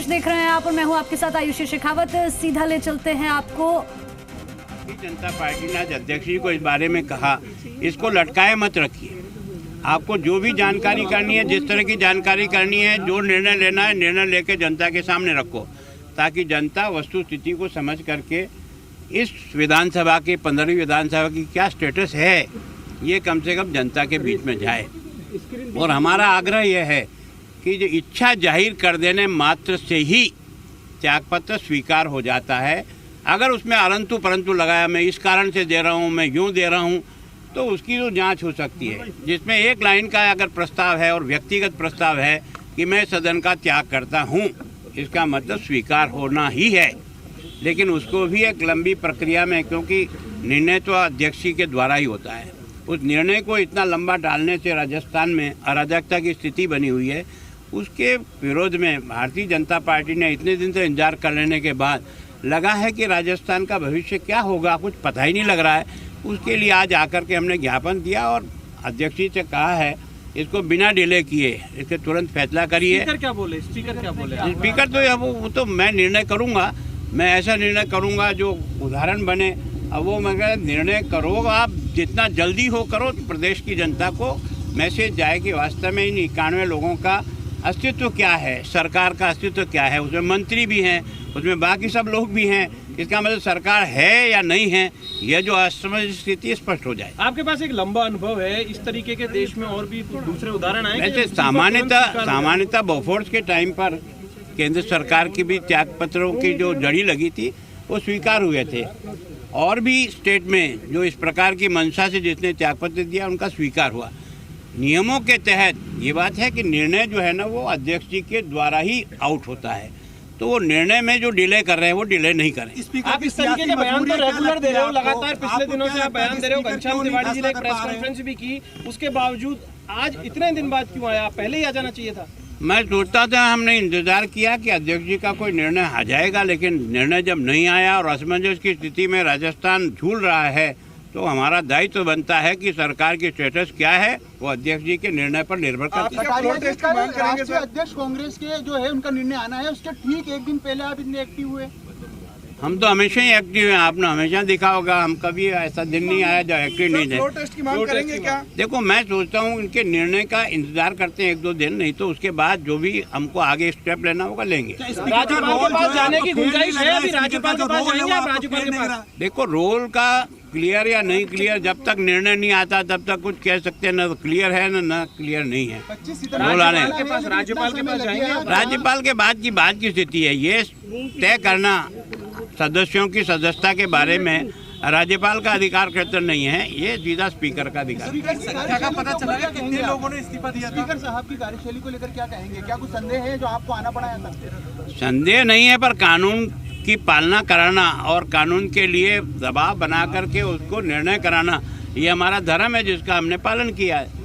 देख रहे हैं आप और मैं हूं आपके साथ आयुषी शेखावत। सीधा ले चलते हैं आपको। जनता पार्टी ने आज अध्यक्ष जी को इस बारे में कहा, इसको लटकाए मत रखिए। आपको जो भी जानकारी करनी है, जिस तरह की जानकारी करनी है, जो निर्णय लेना है, निर्णय लेके जनता के सामने रखो, ताकि जनता वस्तु स्थिति को समझ करके इस विधानसभा के 15वीं विधानसभा की क्या स्टेटस है, ये कम से कम जनता के बीच में जाए। और हमारा आग्रह यह है कि जो इच्छा जाहिर कर देने मात्र से ही त्यागपत्र स्वीकार हो जाता है। अगर उसमें अरंतु परंतु लगाया, मैं इस कारण से दे रहा हूँ, मैं यूँ दे रहा हूँ, तो उसकी तो जांच हो सकती है। जिसमें एक लाइन का अगर प्रस्ताव है और व्यक्तिगत प्रस्ताव है कि मैं सदन का त्याग करता हूँ, इसका मतलब स्वीकार होना ही है। लेकिन उसको भी एक लंबी प्रक्रिया में, क्योंकि निर्णय तो अध्यक्ष के द्वारा ही होता है, उस निर्णय को इतना लंबा डालने से राजस्थान में अराजकता की स्थिति बनी हुई है। उसके विरोध में भारतीय जनता पार्टी ने इतने दिन से इंतजार कर लेने के बाद लगा है कि राजस्थान का भविष्य क्या होगा कुछ पता ही नहीं लग रहा है। उसके लिए आज आकर के हमने ज्ञापन दिया और अध्यक्ष जी से कहा है इसको बिना डिले किए इसके तुरंत फैसला करिए। स्पीकर क्या बोले? स्पीकर तो वो तो मैं निर्णय करूँगा, मैं ऐसा निर्णय करूँगा जो उदाहरण बने। अब वो मगर निर्णय करो, आप जितना जल्दी हो करो, तो प्रदेश की जनता को मैसेज जाए कि वास्तव में इन 91 लोगों का अस्तित्व क्या है, सरकार का अस्तित्व क्या है। उसमें मंत्री भी हैं, उसमें बाकी सब लोग भी हैं। इसका मतलब सरकार है या नहीं है, यह जो असमंजस स्थिति स्पष्ट हो जाए। आपके पास एक लंबा अनुभव है, इस तरीके के देश में और भी दूसरे उदाहरण आए? वैसे सामान्यतः बोफोर्स के टाइम पर केंद्र सरकार की भी त्यागपत्रों की जो जड़ी लगी थी वो स्वीकार हुए थे। और भी स्टेट में जो इस प्रकार की मंशा से जिसने त्यागपत्र दिया उनका स्वीकार हुआ। नियमों के तहत ये बात है कि निर्णय जो है ना वो अध्यक्ष जी के द्वारा ही आउट होता है, तो वो निर्णय में जो डिले कर रहे हैं वो डिले नहीं करें। आप इस तरीके के बयान तो रेगुलर दे रहे हो, लगातार पिछले दिनों से आप बयान दे रहे हो। घनश्याम तिवारी जी ने एक प्रेस कॉन्फ्रेंस भी की, उसके बावजूद आज इतने दिन बाद क्यों आया? पहले ही आ जाना चाहिए था। मैं सोचता था, हमने इंतजार किया कि अध्यक्ष जी का कोई निर्णय आ जाएगा, लेकिन निर्णय जब नहीं आया और असमंजस की स्थिति में राजस्थान झूल रहा है, तो हमारा दायित्व बनता है कि सरकार की स्टेटस क्या है वो अध्यक्ष जी के निर्णय पर निर्भर करता है। राष्ट्रीय अध्यक्ष कांग्रेस के जो है उनका निर्णय आना है, उसके ठीक एक दिन पहले आप इतने एक्टिव हुए। हम तो हमेशा ही एक्टिव हैं, आपने हमेशा देखा होगा। हम कभी ऐसा दिन नहीं आया जब एक्टिव नहीं थे। फ्लोर टेस्ट की मांग करेंगे क्या? देखो, मैं सोचता हूँ इनके निर्णय का इंतजार करते हैं 1-2 दिन, नहीं तो उसके बाद जो भी हमको आगे स्टेप लेना होगा लेंगे। राज्यपाल के पास जाने की गुंजाइश है? अभी राज्यपाल के पास जाएंगे आप? राज्यपाल के पास देखो, रोल का क्लियर या नहीं क्लियर, जब तक निर्णय नहीं आता तब तक कुछ कह सकते हैं। न क्लियर है न क्लियर नहीं है। राज्यपाल के पास जाएंगे? राज्यपाल के बाद की स्थिति है, ये तय करना सदस्यों की सदस्यता के बारे में राज्यपाल का अधिकार क्षेत्र नहीं है, ये सीधा स्पीकर का अधिकार। क्या पता चला है कितने लोगों ने इस्तीफा दिया? स्पीकर साहब की कार्यशैली को लेकर क्या कहेंगे? क्या कुछ संदेह है जो आपको आना पड़ा है? संदेह नहीं है, पर कानून की पालना कराना और कानून के लिए दबाव बना करके उसको निर्णय कराना, ये हमारा धर्म है जिसका हमने पालन किया है।